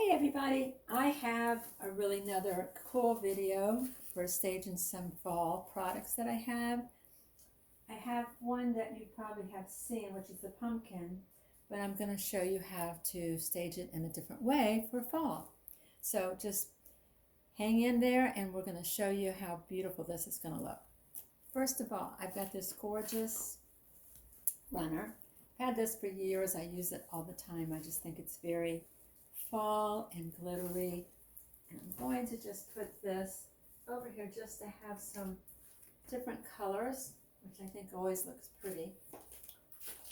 Hey everybody, I have another cool video for staging some fall products that I have. I have one that you probably have seen, which is the pumpkin, but I'm going to show you how to stage it in a different way for fall. So just hang in there and we're going to show you how beautiful this is going to look. First of all, I've got this gorgeous runner. I've had this for years. I use it all the time. I just think it's very fall and glittery, and I'm going to just put this over here just to have some different colors, which I think always looks pretty.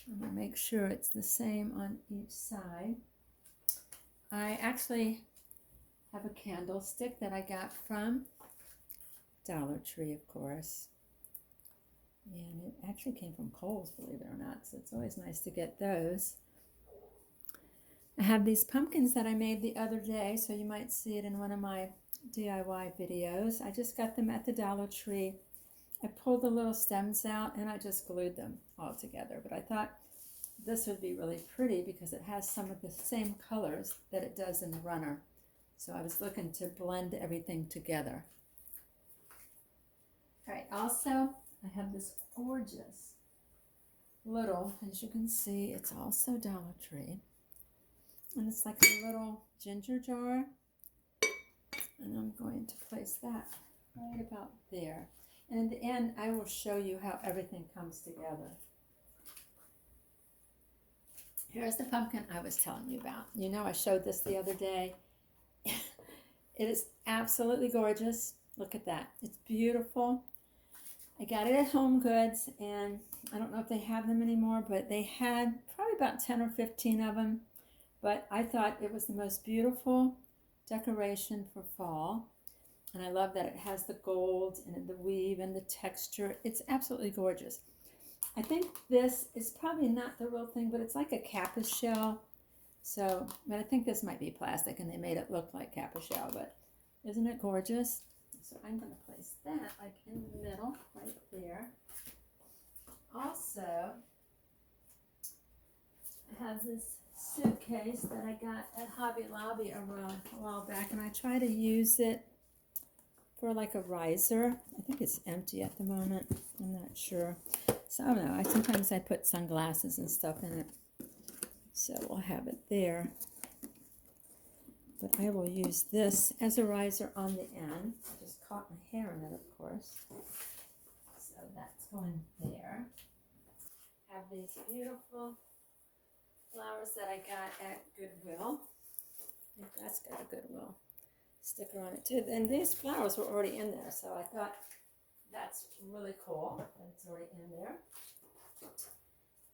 I'm going to make sure it's the same on each side. I actually have a candlestick that I got from Dollar Tree, of course, and it actually came from Kohl's, believe it or not, so it's always nice to get those. I have these pumpkins that I made the other day, so you might see it in one of my DIY videos. I just got them at the Dollar Tree. I pulled the little stems out and I just glued them all together. But I thought this would be really pretty because it has some of the same colors that it does in the runner. So I was looking to blend everything together. All right, also I have this gorgeous little, as you can see, it's also Dollar Tree. And it's like a little ginger jar, and I'm going to place that right about there. And in the end, I will show you how everything comes together. Here's the pumpkin I was telling you about. You know, I showed this the other day. It is absolutely gorgeous. Look at that. It's beautiful. I got it at Home Goods, and I don't know if they have them anymore, but they had probably about 10 or 15 of them. But I thought it was the most beautiful decoration for fall. And I love that it has the gold and the weave and the texture. It's absolutely gorgeous. I think this is probably not the real thing, but it's like a capuch shell. So, but I think this might be plastic and they made it look like capuch shell, but isn't it gorgeous? So I'm going to place that like in the middle, right there. Also, I have this suitcase that I got at Hobby Lobby a while back, and I try to use it for like a riser. I think it's empty at the moment. I'm not sure. So I don't know. Sometimes I put sunglasses and stuff in it. So we'll have it there. But I will use this as a riser on the end. I just caught my hair in it, of course. So that's going there. Have these beautiful flowers that I got at Goodwill. I think that's got a Goodwill sticker on it too. And these flowers were already in there, so I thought that's really cool that it's already in there.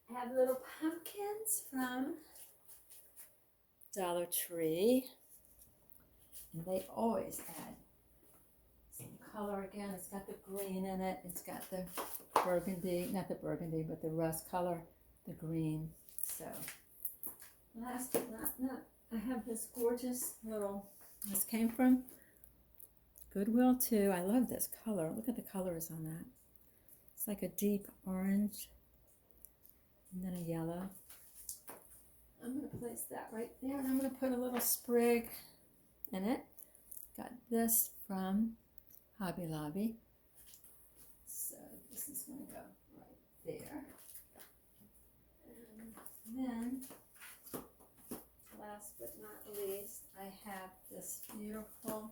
I have little pumpkins from Dollar Tree, and they always add some color. Again, it's got the green in it. It's got the burgundy, not the burgundy, but the rust color, the green. So last but not, I have this gorgeous little, this came from Goodwill too. I love this color. Look at the colors on that. It's like a deep orange and then a yellow. I'm going to place that right there, and I'm going to put a little sprig in it. Got this from Hobby Lobby. So this is going to go right there. And then last but not least, I have this beautiful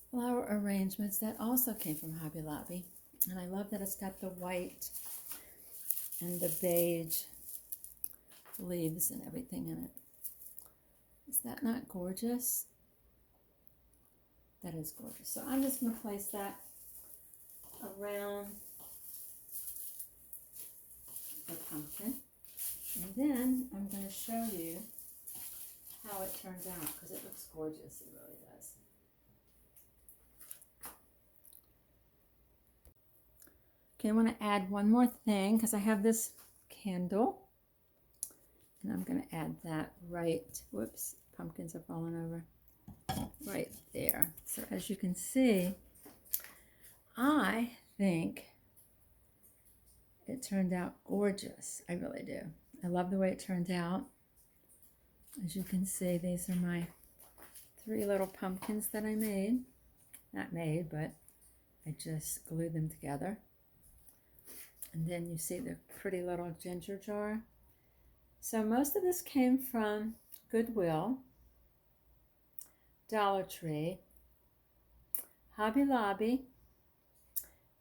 flower arrangements that also came from Hobby Lobby. And I love that it's got the white and the beige leaves and everything in it. Is that not gorgeous? That is gorgeous. So I'm just going to place that around the pumpkin. And then I'm going to show you how it turns out because it looks gorgeous. It really does. Okay, I want to add one more thing because I have this candle. And I'm going to add that right, whoops, pumpkins are falling over, right there. So as you can see, I think it turned out gorgeous. I really do. I love the way it turned out. As you can see, these are my 3 little pumpkins that I made. Not made, but I just glued them together. And then you see the pretty little ginger jar. So most of this came from Goodwill, Dollar Tree, Hobby Lobby,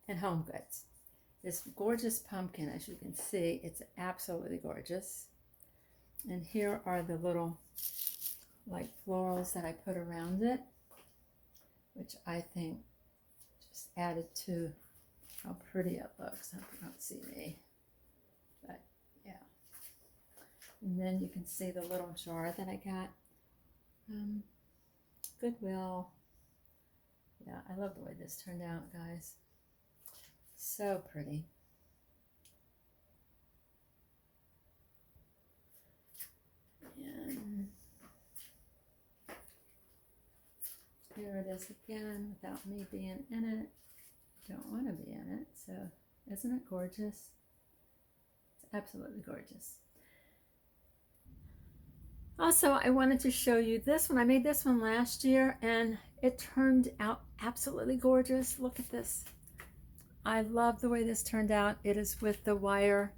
and Home Goods. This gorgeous pumpkin, as you can see, it's absolutely gorgeous. And here are the little like florals that I put around it, which I think just added to how pretty it looks. I hope you don't see me, but yeah. And then you can see the little jar that I got. Goodwill. Yeah, I love the way this turned out, guys. So pretty. And here it is again without me being in it. Don't want to be in it, so isn't it gorgeous? It's absolutely gorgeous. Also, I wanted to show you this one. I made this one last year and it turned out absolutely gorgeous. Look at this. I love the way this turned out. It is with the wire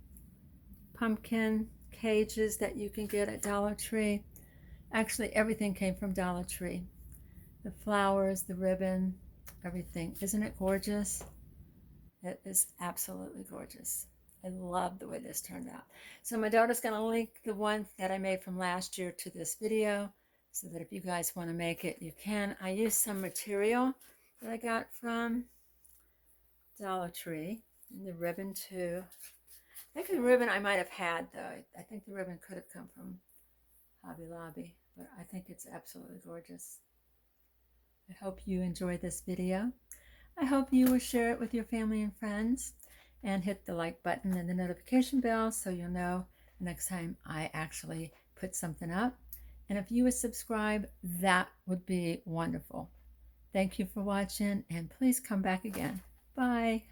pumpkin cages that you can get at Dollar Tree. Actually, everything came from Dollar Tree. The flowers, the ribbon, everything. Isn't it gorgeous? It is absolutely gorgeous. I love the way this turned out. So my daughter's going to link the one that I made from last year to this video so that if you guys want to make it, you can. I used some material that I got from Dollar Tree, and the ribbon too. I think the ribbon I might have had though. I think the ribbon could have come from Hobby Lobby, but I think it's absolutely gorgeous. I hope you enjoyed this video. I hope you will share it with your family and friends and hit the like button and the notification bell so you'll know the next time I actually put something up. And if you would subscribe, that would be wonderful. Thank you for watching, and please come back again. Bye.